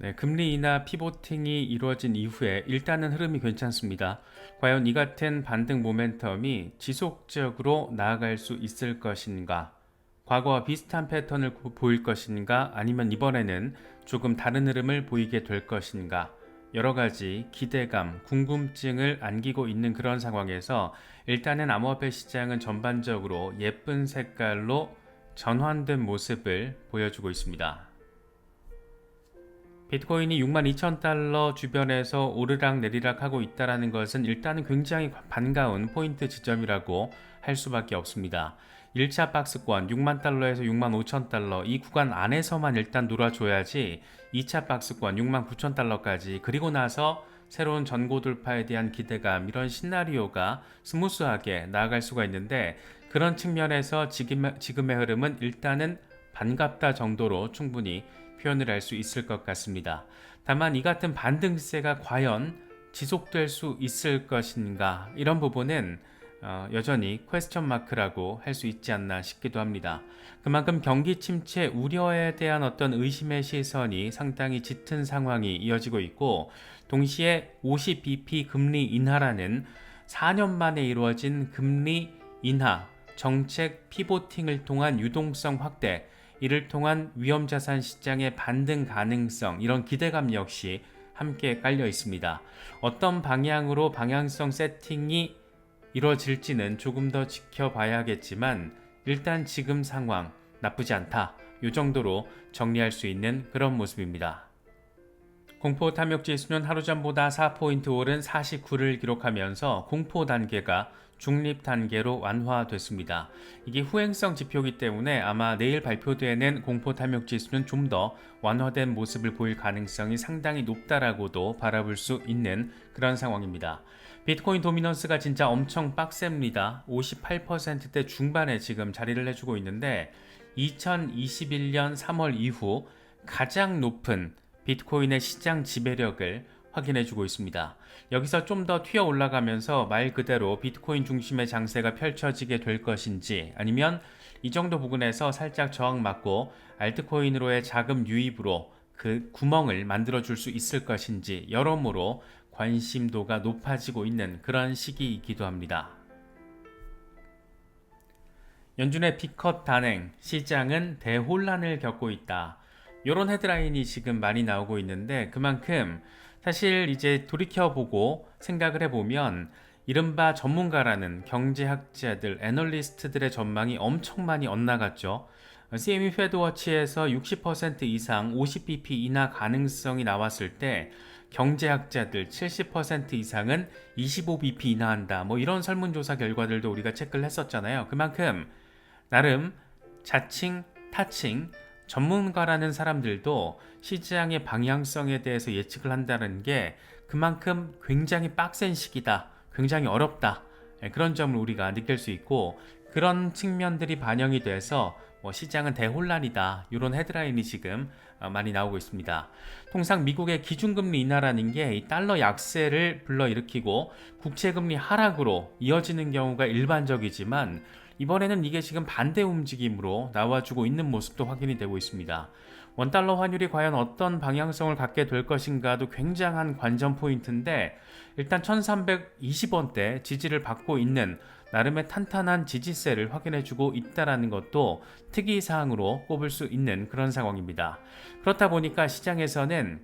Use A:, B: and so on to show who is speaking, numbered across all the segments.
A: 네, 금리 인하 피보팅이 이루어진 이후에 일단은 흐름이 괜찮습니다. 과연 이 같은 반등 모멘텀이 지속적으로 나아갈 수 있을 것인가? 과거와 비슷한 패턴을 보일 것인가? 아니면 이번에는 조금 다른 흐름을 보이게 될 것인가? 여러 가지 기대감, 궁금증을 안기고 있는 그런 상황에서 일단은 암호화폐 시장은 전반적으로 예쁜 색깔로 전환된 모습을 보여주고 있습니다. 비트코인이 62,000달러 주변에서 오르락 내리락 하고 있다는 것은 일단은 굉장히 반가운 포인트 지점이라고 할 수밖에 없습니다. 1차 박스권 6만 달러에서 6만 5천 달러 이 구간 안에서만 일단 놀아줘야지 2차 박스권 6만 9천 달러까지 그리고 나서 새로운 전고 돌파에 대한 기대감 이런 시나리오가 스무스하게 나아갈 수가 있는데 그런 측면에서 지금의 흐름은 일단은 반갑다 정도로 충분히 표현을 할 수 있을 것 같습니다. 다만 이 같은 반등세가 과연 지속될 수 있을 것인가 이런 부분은 여전히 퀘스천 마크라고 할 수 있지 않나 싶기도 합니다. 그만큼 경기 침체 우려에 대한 어떤 의심의 시선이 상당히 짙은 상황이 이어지고 있고 동시에 50bp 금리 인하라는 4년 만에 이루어진 금리 인하 정책 피보팅을 통한 유동성 확대 이를 통한 위험자산 시장의 반등 가능성 이런 기대감 역시 함께 깔려 있습니다. 어떤 방향으로 방향성 세팅이 이루어질지는 조금 더 지켜봐야겠지만 일단 지금 상황 나쁘지 않다. 이 정도로 정리할 수 있는 그런 모습입니다. 공포 탐욕 지수는 하루 전보다 4포인트 오른 49를 기록하면서 공포 단계가 중립 단계로 완화됐습니다. 이게 후행성 지표이기 때문에 아마 내일 발표되는 공포 탐욕 지수는 좀 더 완화된 모습을 보일 가능성이 상당히 높다라고도 바라볼 수 있는 그런 상황입니다. 비트코인 도미넌스가 진짜 엄청 빡셉니다. 58%대 중반에 지금 자리를 해주고 있는데 2021년 3월 이후 가장 높은 비트코인의 시장 지배력을 확인해주고 있습니다. 여기서 좀 더 튀어 올라가면서 말 그대로 비트코인 중심의 장세가 펼쳐지게 될 것인지 아니면 이 정도 부분에서 살짝 저항 맞고 알트코인으로의 자금 유입으로 그 구멍을 만들어줄 수 있을 것인지 여러모로 관심도가 높아지고 있는 그런 시기이기도 합니다. 연준의 B컷 단행, 시장은 대혼란을 겪고 있다. 이런 헤드라인이 지금 많이 나오고 있는데 그만큼 사실 이제 돌이켜보고 생각을 해보면 이른바 전문가라는 경제학자들, 애널리스트들의 전망이 엄청 많이 엇나갔죠. CME 페드워치에서 60% 이상 50bp 인하 가능성이 나왔을 때 경제학자들 70% 이상은 25bp 인하한다. 뭐 이런 설문조사 결과들도 우리가 체크를 했었잖아요. 그만큼 나름 자칭, 타칭, 전문가라는 사람들도 시장의 방향성에 대해서 예측을 한다는 게 그만큼 굉장히 빡센 시기다. 굉장히 어렵다. 그런 점을 우리가 느낄 수 있고 그런 측면들이 반영이 돼서 시장은 대혼란이다. 이런 헤드라인이 지금 많이 나오고 있습니다. 통상 미국의 기준금리 인하라는 게 이 달러 약세를 불러일으키고 국채금리 하락으로 이어지는 경우가 일반적이지만 이번에는 이게 지금 반대 움직임으로 나와주고 있는 모습도 확인이 되고 있습니다. 원달러 환율이 과연 어떤 방향성을 갖게 될 것인가도 굉장한 관전 포인트인데 일단 1320원대 지지를 받고 있는 나름의 탄탄한 지지세를 확인해주고 있다는 것도 특이사항으로 꼽을 수 있는 그런 상황입니다. 그렇다 보니까 시장에서는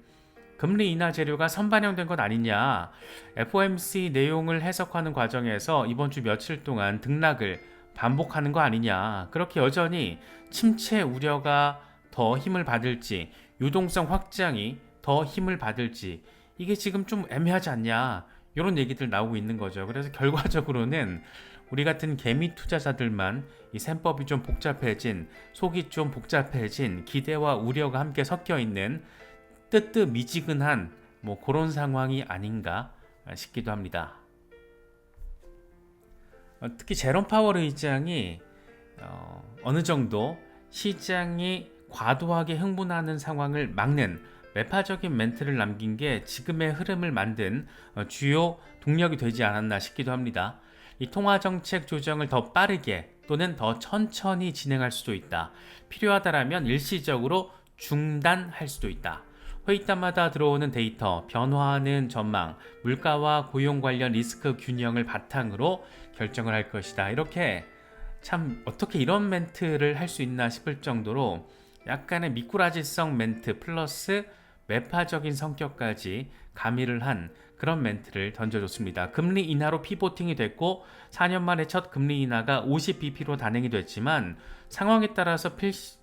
A: 금리 인하 재료가 선반영된 것 아니냐, FOMC 내용을 해석하는 과정에서 이번 주 며칠 동안 등락을 반복하는 거 아니냐, 그렇게 여전히 침체 우려가 더 힘을 받을지 유동성 확장이 더 힘을 받을지 이게 지금 좀 애매하지 않냐 이런 얘기들 나오고 있는 거죠. 그래서 결과적으로는 우리 같은 개미 투자자들만 이 셈법이 좀 복잡해진, 속이 좀 복잡해진 기대와 우려가 함께 섞여 있는 뜨뜻미지근한 그런 상황이 아닌가 싶기도 합니다. 특히 제롬 파월 의장이 어느 정도 시장이 과도하게 흥분하는 상황을 막는 매파적인 멘트를 남긴 게 지금의 흐름을 만든 주요 동력이 되지 않았나 싶기도 합니다. 이 통화정책 조정을 더 빠르게 또는 더 천천히 진행할 수도 있다. 필요하다라면 일시적으로 중단할 수도 있다. 회의 때마다 들어오는 데이터, 변화하는 전망, 물가와 고용 관련 리스크 균형을 바탕으로 결정을 할 것이다. 이렇게 참 어떻게 이런 멘트를 할 수 있나 싶을 정도로 약간의 미꾸라지성 멘트 플러스 매파적인 성격까지 가미를 한 그런 멘트를 던져줬습니다. 금리 인하로 피보팅이 됐고 4년 만에 첫 금리 인하가 50bp로 단행이 됐지만 상황에 따라서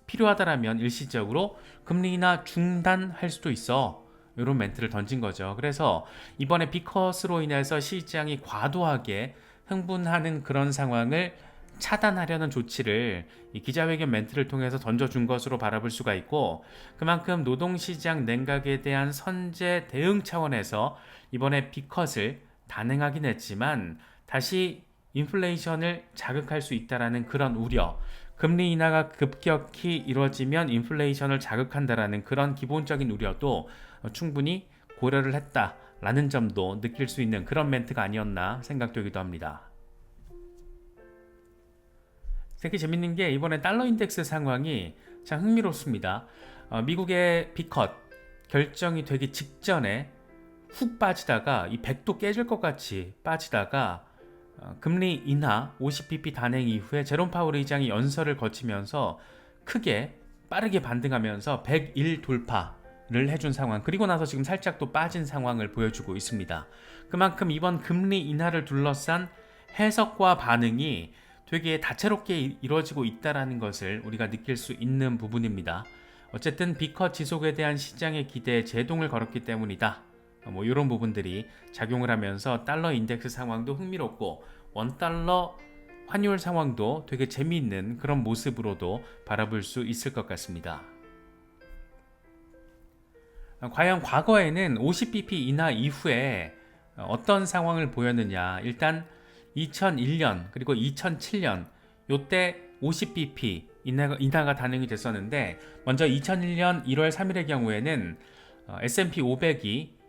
A: 필요하다라면 일시적으로 금리 인하 중단할 수도 있어. 이런 멘트를 던진 거죠. 그래서 이번에 비컷으로 인해서 시장이 과도하게 흥분하는 그런 상황을 차단하려는 조치를 이 기자회견 멘트를 통해서 던져준 것으로 바라볼 수가 있고, 그만큼 노동시장 냉각에 대한 선제 대응 차원에서 이번에 비컷을 단행하긴 했지만 다시 인플레이션을 자극할 수 있다라는 그런 우려, 금리 인하가 급격히 이루어지면 인플레이션을 자극한다라는 그런 기본적인 우려도 충분히 고려를 했다라는 점도 느낄 수 있는 그런 멘트가 아니었나 생각되기도 합니다. 되게 재밌는 게 이번에 달러 인덱스 상황이 참 흥미롭습니다. 미국의 비컷 결정이 되기 직전에 훅 빠지다가 이 100도 깨질 것 같이 빠지다가 금리 인하 50bp 단행 이후에 제롬 파월 의장이 연설을 거치면서 크게 빠르게 반등하면서 101 돌파를 해준 상황, 그리고 나서 지금 살짝 또 빠진 상황을 보여주고 있습니다. 그만큼 이번 금리 인하를 둘러싼 해석과 반응이 되게 다채롭게 이루어지고 있다는 것을 우리가 느낄 수 있는 부분입니다. 어쨌든 비컷 지속에 대한 시장의 기대에 제동을 걸었기 때문이다. 이런 부분들이 작용을 하면서 달러 인덱스 상황도 흥미롭고 원달러 환율 상황도 되게 재미있는 그런 모습으로도 바라볼 수 있을 것 같습니다. 과연 과거에는 50bp 인하 이후에 어떤 상황을 보였느냐. 일단 2001년 그리고 2007년 요때 50bp 인하가 단행이 됐었는데, 먼저 2001년 1월 3일의 경우에는 S&P 500이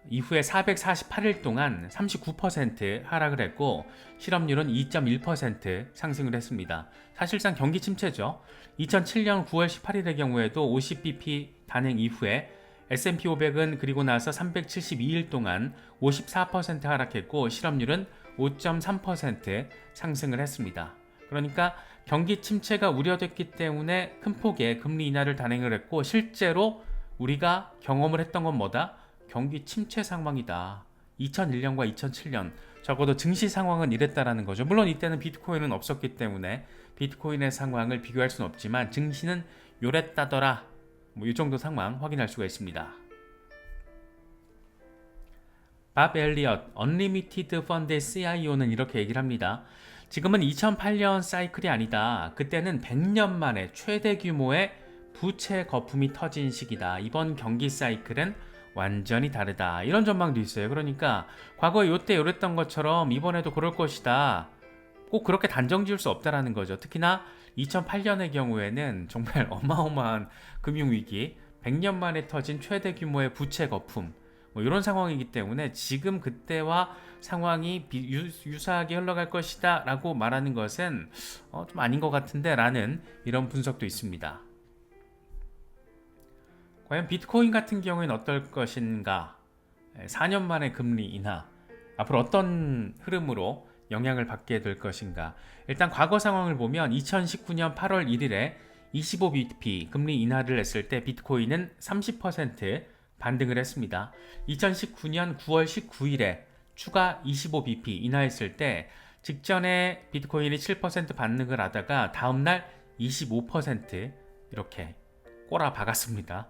A: 이후에 448일 동안 39% 하락을 했고 실업률은 2.1% 상승을 했습니다. 사실상 경기 침체죠. 2007년 9월 18일의 경우에도 50bp 단행 이후에 S&P 500은 그리고 나서 372일 동안 54% 하락했고 실업률은 5.3% 상승을 했습니다. 그러니까 경기 침체가 우려됐기 때문에 큰 폭의 금리 인하를 단행을 했고, 실제로 우리가 경험을 했던 건 뭐다? 경기 침체 상황이다. 2001년과 2007년 적어도 증시 상황은 이랬다라는 거죠. 물론 이때는 비트코인은 없었기 때문에 비트코인의 상황을 비교할 수는 없지만 증시는 요랬다더라. 이 정도 상황 확인할 수가 있습니다. 밥 엘리엇 언리미티드 펀드의 CIO는 이렇게 얘기를 합니다. 지금은 2008년 사이클이 아니다. 그때는 100년 만에 최대 규모의 부채 거품이 터진 시기다. 이번 경기 사이클은 완전히 다르다. 이런 전망도 있어요. 그러니까 과거에 요때 요랬던 것처럼 이번에도 그럴 것이다. 꼭 그렇게 단정 지을 수 없다라는 거죠. 특히나 2008년의 경우에는 정말 어마어마한 금융위기, 100년 만에 터진 최대 규모의 부채 거품, 이런 상황이기 때문에 지금 그때와 상황이 유사하게 흘러갈 것이다 라고 말하는 것은 좀 아닌 것 같은데 라는 이런 분석도 있습니다. 과연 비트코인 같은 경우에는 어떨 것인가? 4년 만에 금리 인하, 앞으로 어떤 흐름으로 영향을 받게 될 것인가? 일단 과거 상황을 보면 2019년 8월 1일에 25bp 금리 인하를 했을 때 비트코인은 30% 반등을 했습니다. 2019년 9월 19일에 추가 25bp 인하했을 때 직전에 비트코인이 7% 반등을 하다가 다음날 25% 이렇게 꼬라 박았습니다.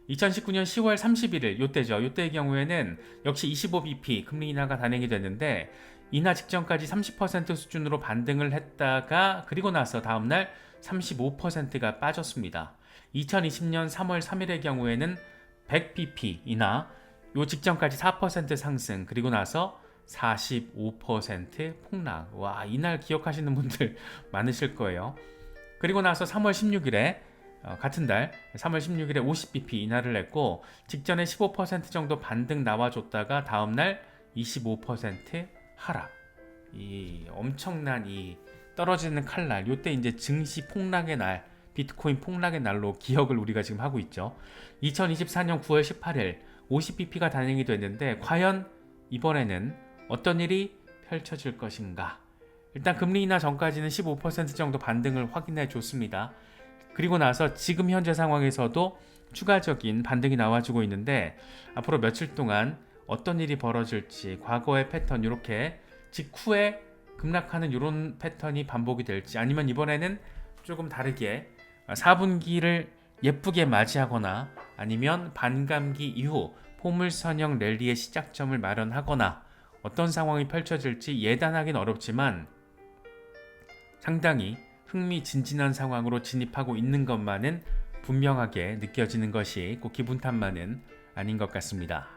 A: 2019년 10월 31일 요때죠. 요때의 경우에는 역시 25bp 금리 인하가 단행이 됐는데 인하 직전까지 30% 수준으로 반등을 했다가 그리고 나서 다음날 35%가 빠졌습니다. 2020년 3월 3일의 경우에는 100bp 인하, 요 직전까지 4% 상승, 그리고 나서 45% 폭락. 와, 이날 기억하시는 분들 많으실 거예요. 그리고 나서 3월 16일에 같은 달 3월 16일에 50bp 인하를 했고 직전에 15% 정도 반등 나와줬다가 다음날 25% 하락. 이 엄청난 이 떨어지는 칼날, 요때 이제 증시 폭락의 날 비트코인 폭락의 날로 기억을 우리가 지금 하고 있죠. 2024년 9월 18일 50bp가 단행이 됐는데 과연 이번에는 어떤 일이 펼쳐질 것인가? 일단 금리 인하 전까지는 15% 정도 반등을 확인해 줬습니다. 그리고 나서 지금 현재 상황에서도 추가적인 반등이 나와주고 있는데 앞으로 며칠 동안 어떤 일이 벌어질지, 과거의 패턴 이렇게 직후에 급락하는 이런 패턴이 반복이 될지, 아니면 이번에는 조금 다르게 4분기를 예쁘게 맞이하거나 아니면 반감기 이후 포물선형 랠리의 시작점을 마련하거나 어떤 상황이 펼쳐질지 예단하기는 어렵지만 상당히 흥미진진한 상황으로 진입하고 있는 것만은 분명하게 느껴지는 것이 꼭 기분 탓만은 아닌 것 같습니다.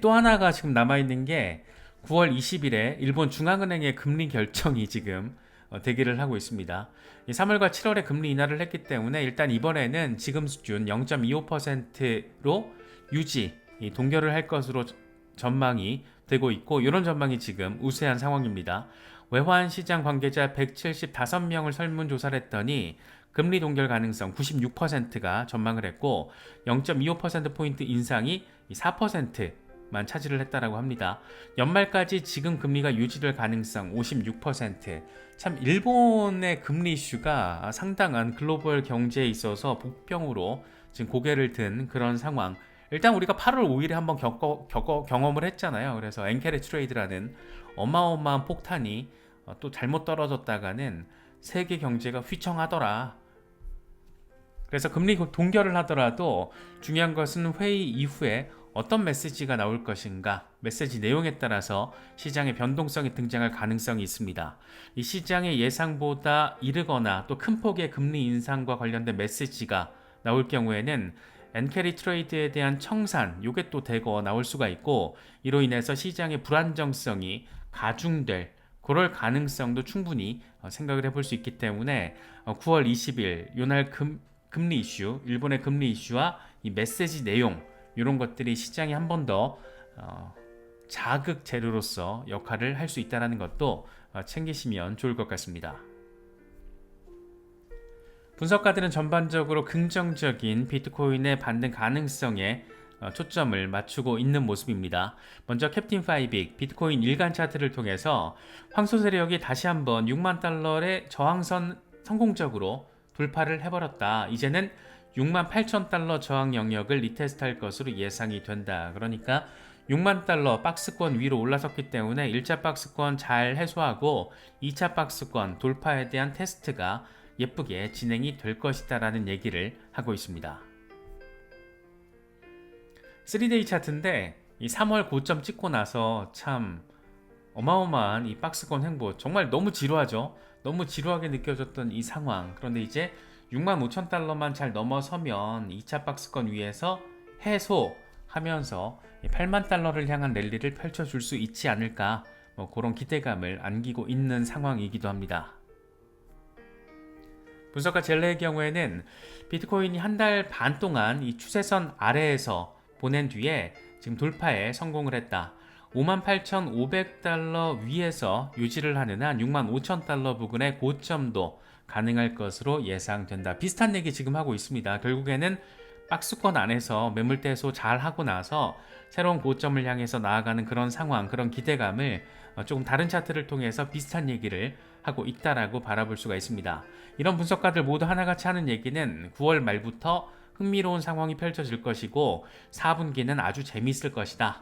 A: 또 하나가 지금 남아있는 게 9월 20일에 일본 중앙은행의 금리 결정이 지금 대기를 하고 있습니다. 3월과 7월에 금리 인하를 했기 때문에 일단 이번에는 지금 수준 0.25%로 유지, 동결을 할 것으로 전망이 되고 있고, 이런 전망이 지금 우세한 상황입니다. 외환시장 관계자 175명을 설문조사를 했더니 금리 동결 가능성 96%가 전망을 했고 0.25%포인트 인상이 4%만 차지를 했다라고 합니다. 연말까지 지금 금리가 유지될 가능성 56%. 참 일본의 금리 이슈가 상당한 글로벌 경제에 있어서 복병으로 지금 고개를 든 그런 상황. 일단 우리가 8월 5일에 한번 경험을 했잖아요. 그래서 엔케리 트레이드라는 어마어마한 폭탄이 또 잘못 떨어졌다가는 세계 경제가 휘청하더라. 그래서 금리 동결을 하더라도 중요한 것은 회의 이후에 어떤 메시지가 나올 것인가, 메시지 내용에 따라서 시장의 변동성이 등장할 가능성이 있습니다. 이 시장의 예상보다 이르거나 또 큰 폭의 금리 인상과 관련된 메시지가 나올 경우에는 엔캐리 트레이드에 대한 청산, 요게 또 대거 나올 수가 있고, 이로 인해서 시장의 불안정성이 가중될 그럴 가능성도 충분히 생각을 해볼 수 있기 때문에 9월 20일 요날 금리 이슈, 일본의 금리 이슈와 이 메시지 내용, 이런 것들이 시장이 한 번 더 자극 재료로서 역할을 할 수 있다는 것도 챙기시면 좋을 것 같습니다. 분석가들은 전반적으로 긍정적인 비트코인의 반등 가능성에 초점을 맞추고 있는 모습입니다. 먼저 캡틴 파이빅 비트코인 일간 차트를 통해서 황소 세력이 다시 한번 6만 달러의 저항선 성공적으로 돌파를 해버렸다. 이제는 6만 8천 달러 저항 영역을 리테스트할 것으로 예상이 된다. 그러니까 6만 달러 박스권 위로 올라섰기 때문에 1차 박스권 잘 해소하고 2차 박스권 돌파에 대한 테스트가 예쁘게 진행이 될 것이다 라는 얘기를 하고 있습니다. 3데이 차트인데 이 3월 고점 찍고 나서 참 어마어마한 이 박스권 횡보, 정말 너무 지루하죠. 너무 지루하게 느껴졌던 이 상황. 그런데 이제 6만 5천 달러만 잘 넘어서면 2차 박스권 위에서 해소하면서 8만 달러를 향한 랠리를 펼쳐줄 수 있지 않을까, 그런 기대감을 안기고 있는 상황이기도 합니다. 분석가 젤레의 경우에는 비트코인이 한 달 반 동안 이 추세선 아래에서 보낸 뒤에 지금 돌파에 성공을 했다. 58,500달러 위에서 유지를 하는 한 65,000달러 부근의 고점도 가능할 것으로 예상된다. 비슷한 얘기 지금 하고 있습니다. 결국에는 박스권 안에서 매물대 해소 잘 하고 나서 새로운 고점을 향해서 나아가는 그런 상황, 그런 기대감을 조금 다른 차트를 통해서 비슷한 얘기를 하고 있다라고 바라볼 수가 있습니다. 이런 분석가들 모두 하나같이 하는 얘기는 9월 말부터 흥미로운 상황이 펼쳐질 것이고 4분기는 아주 재미있을 것이다.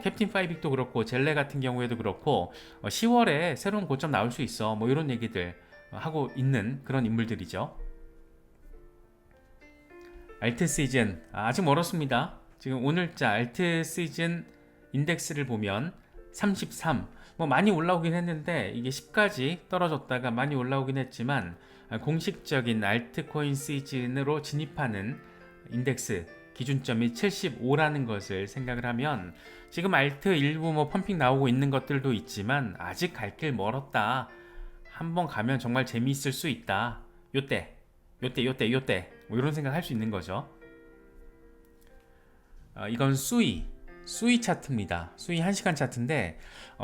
A: 캡틴 파이빅도 그렇고 젤레 같은 경우에도 그렇고 10월에 새로운 고점 나올 수 있어. 이런 얘기들 하고 있는 그런 인물들이죠. 알트 시즌 아직 멀었습니다. 지금 오늘자 알트 시즌 인덱스를 보면 33, 많이 올라오긴 했는데 이게 10까지 떨어졌다가 많이 올라오긴 했지만 공식적인 알트코인 시즌으로 진입하는 인덱스 기준점이 75라는 것을 생각을 하면 지금 알트 일부 펌핑 나오고 있는 것들도 있지만 아직 갈 길 멀었다. 한번 가면 정말 재미있을 수 있다. 요때 이런 생각 할 수 있는 거죠. 이건 수이 수이 차트입니다. 수이 1시간 차트인데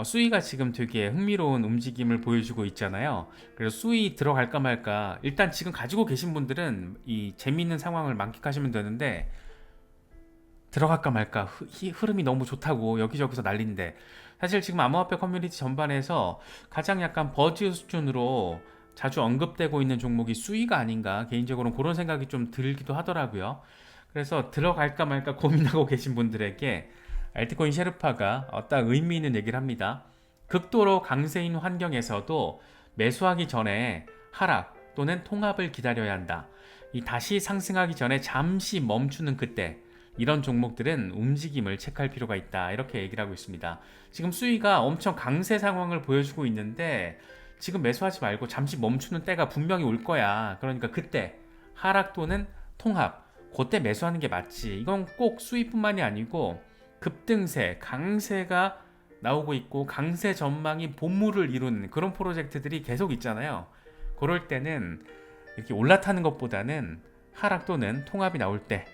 A: 수이가 지금 되게 흥미로운 움직임을 보여주고 있잖아요. 그래서 수이 들어갈까 말까 일단 지금 가지고 계신 분들은 이 재미있는 상황을 만끽하시면 되는데 들어갈까 말까 흐름이 너무 좋다고 여기저기서 난리인데 사실 지금 암호화폐 커뮤니티 전반에서 가장 약간 버즈 수준으로 자주 언급되고 있는 종목이 수이가 아닌가 개인적으로는 그런 생각이 좀 들기도 하더라고요. 그래서 들어갈까 말까 고민하고 계신 분들에게 알트코인 셰르파가 딱 의미 있는 얘기를 합니다. 극도로 강세인 환경에서도 매수하기 전에 하락 또는 통합을 기다려야 한다. 이 다시 상승하기 전에 잠시 멈추는 그때 이런 종목들은 움직임을 체크할 필요가 있다. 이렇게 얘기를 하고 있습니다. 지금 수위가 엄청 강세 상황을 보여주고 있는데 지금 매수하지 말고 잠시 멈추는 때가 분명히 올 거야. 그러니까 그때 하락 또는 통합 그때 매수하는 게 맞지. 이건 꼭 수위뿐만이 아니고 급등세, 강세가 나오고 있고 강세 전망이 본물을 이루는 그런 프로젝트들이 계속 있잖아요. 그럴 때는 이렇게 올라타는 것보다는 하락 또는 통합이 나올 때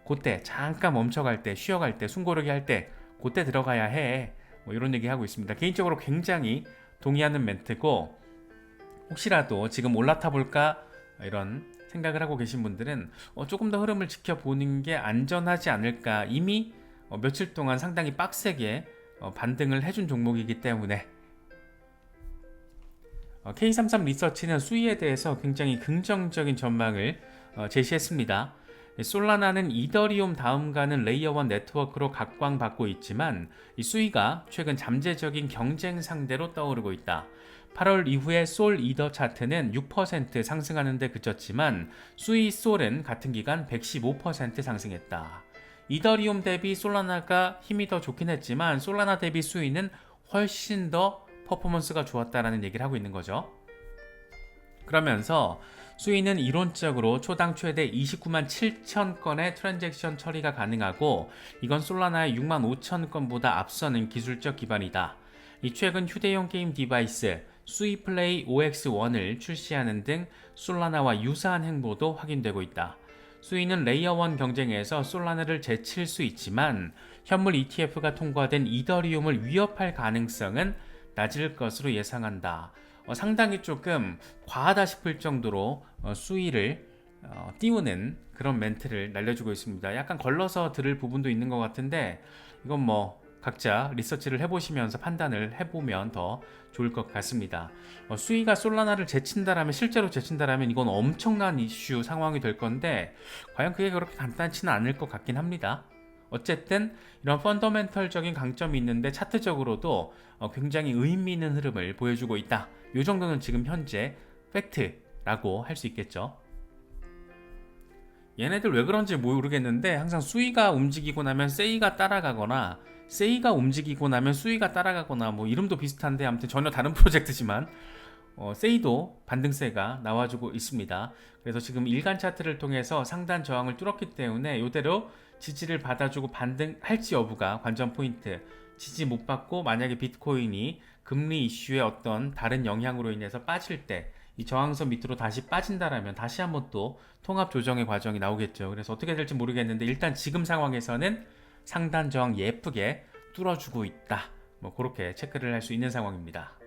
A: 그때 잠깐 멈춰갈 때 쉬어갈 때 숨고르기 할 때 그때 들어가야 해. 뭐 이런 얘기 하고 있습니다. 개인적으로 굉장히 동의하는 멘트고 혹시라도 지금 올라타 볼까 이런 생각을 하고 계신 분들은 조금 더 흐름을 지켜보는 게 안전하지 않을까. 이미 며칠 동안 상당히 빡세게 반등을 해준 종목이기 때문에 K33 리서치는 수위에 대해서 굉장히 긍정적인 전망을 제시했습니다. 솔라나는 이더리움 다음 가는 레이어 1 네트워크로 각광받고 있지만 이 수위가 최근 잠재적인 경쟁 상대로 떠오르고 있다. 8월 이후에 솔 이더 차트는 6% 상승하는 데 그쳤지만 수위 솔은 같은 기간 115% 상승했다. 이더리움 대비 솔라나가 힘이 더 좋긴 했지만 솔라나 대비 수위는 훨씬 더 퍼포먼스가 좋았다라는 얘기를 하고 있는 거죠. 그러면서 수위는 이론적으로 초당 최대 29만 7천 건의 트랜잭션 처리가 가능하고 이건 솔라나의 6만 5천 건보다 앞서는 기술적 기반이다. 이 최근 휴대용 게임 디바이스 수이플레이 OX1을 출시하는 등 솔라나와 유사한 행보도 확인되고 있다. 수위는 레이어 1 경쟁에서 솔라나를 제칠 수 있지만 현물 ETF가 통과된 이더리움을 위협할 가능성은 낮을 것으로 예상한다. 상당히 조금 과하다 싶을 정도로 수위를 띄우는 그런 멘트를 날려주고 있습니다. 약간 걸러서 들을 부분도 있는 것 같은데 이건 뭐 각자 리서치를 해보시면서 판단을 해보면 더 좋을 것 같습니다. 수위가 솔라나를 제친다라면 실제로 제친다라면 이건 엄청난 이슈 상황이 될 건데 과연 그게 그렇게 간단치는 않을 것 같긴 합니다. 어쨌든 이런 펀더멘털적인 강점이 있는데 차트적으로도 굉장히 의미 있는 흐름을 보여주고 있다. 이 정도는 지금 현재 팩트라고 할 수 있겠죠. 얘네들 왜 그런지 모르겠는데 항상 수위가 움직이고 나면 세이가 따라가거나 세이가 움직이고 나면 수위가 따라가거나 뭐 이름도 비슷한데 아무튼 전혀 다른 프로젝트지만 세이도 반등세가 나와주고 있습니다. 그래서 지금 일간 차트를 통해서 상단 저항을 뚫었기 때문에 이대로 지지를 받아주고 반등할지 여부가 관전 포인트. 지지 못 받고 만약에 비트코인이 금리 이슈의 어떤 다른 영향으로 인해서 빠질 때 이 저항선 밑으로 다시 빠진다라면 다시 한번 또 통합 조정의 과정이 나오겠죠. 그래서 어떻게 될지 모르겠는데 일단 지금 상황에서는 상단 저항 예쁘게 뚫어주고 있다. 뭐 그렇게 체크를 할 수 있는 상황입니다.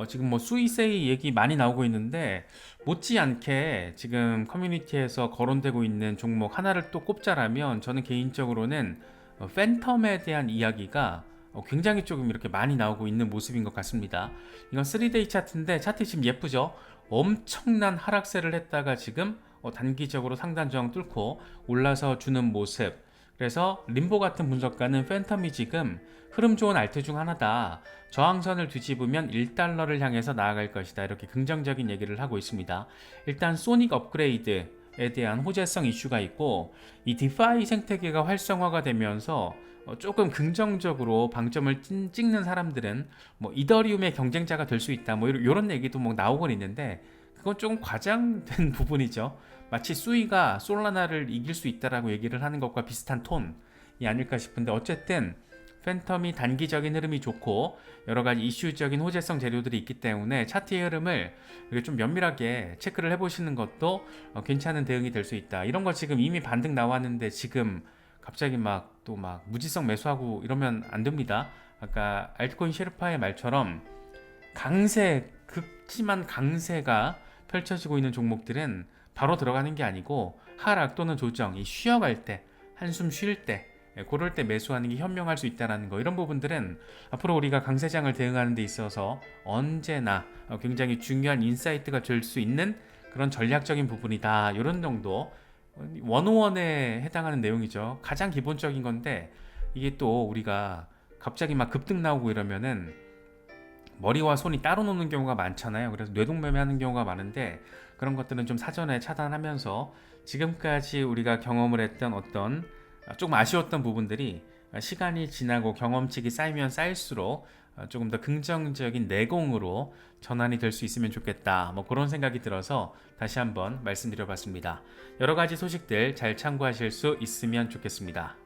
A: 지금 뭐 수이세이 얘기 많이 나오고 있는데 못지않게 지금 커뮤니티에서 거론되고 있는 종목 하나를 또 꼽자라면 저는 개인적으로는 팬텀에 대한 이야기가 굉장히 조금 이렇게 많이 나오고 있는 모습인 것 같습니다. 이건 3데이 차트인데 차트 지금 예쁘죠? 엄청난 하락세를 했다가 지금 단기적으로 상단 저항 뚫고 올라서 주는 모습. 그래서 림보 같은 분석가는 팬텀이 지금 흐름 좋은 알트 중 하나다. 저항선을 뒤집으면 1달러를 향해서 나아갈 것이다. 이렇게 긍정적인 얘기를 하고 있습니다. 일단 소닉 업그레이드에 대한 호재성 이슈가 있고 이 디파이 생태계가 활성화가 되면서 조금 긍정적으로 방점을 찍는 사람들은 뭐 이더리움의 경쟁자가 될 수 있다. 뭐 이런 얘기도 뭐 나오곤 있는데 그건 조금 과장된 부분이죠. 마치 수위가 솔라나를 이길 수 있다라고 얘기를 하는 것과 비슷한 톤이 아닐까 싶은데 어쨌든 팬텀이 단기적인 흐름이 좋고 여러 가지 이슈적인 호재성 재료들이 있기 때문에 차트의 흐름을 좀 면밀하게 체크를 해보시는 것도 괜찮은 대응이 될 수 있다. 이런 거 지금 이미 반등 나왔는데 지금 갑자기 막 또 막 무지성 매수하고 이러면 안 됩니다. 아까 알트코인 셰르파의 말처럼 강세, 극심한 강세가 펼쳐지고 있는 종목들은 바로 들어가는 게 아니고 하락 또는 조정, 이 쉬어갈 때, 한숨 쉴 때, 그럴 때 매수하는 게 현명할 수 있다는 거, 이런 부분들은 앞으로 우리가 강세장을 대응하는 데 있어서 언제나 굉장히 중요한 인사이트가 될 수 있는 그런 전략적인 부분이다. 이런 정도 101에 해당하는 내용이죠. 가장 기본적인 건데 이게 또 우리가 갑자기 막 급등 나오고 이러면은 머리와 손이 따로 노는 경우가 많잖아요. 그래서 뇌동매매하는 경우가 많은데 그런 것들은 좀 사전에 차단하면서 지금까지 우리가 경험을 했던 어떤 조금 아쉬웠던 부분들이 시간이 지나고 경험치가 쌓이면 쌓일수록 조금 더 긍정적인 내공으로 전환이 될 수 있으면 좋겠다. 뭐 그런 생각이 들어서 다시 한번 말씀드려봤습니다. 여러 가지 소식들 잘 참고하실 수 있으면 좋겠습니다.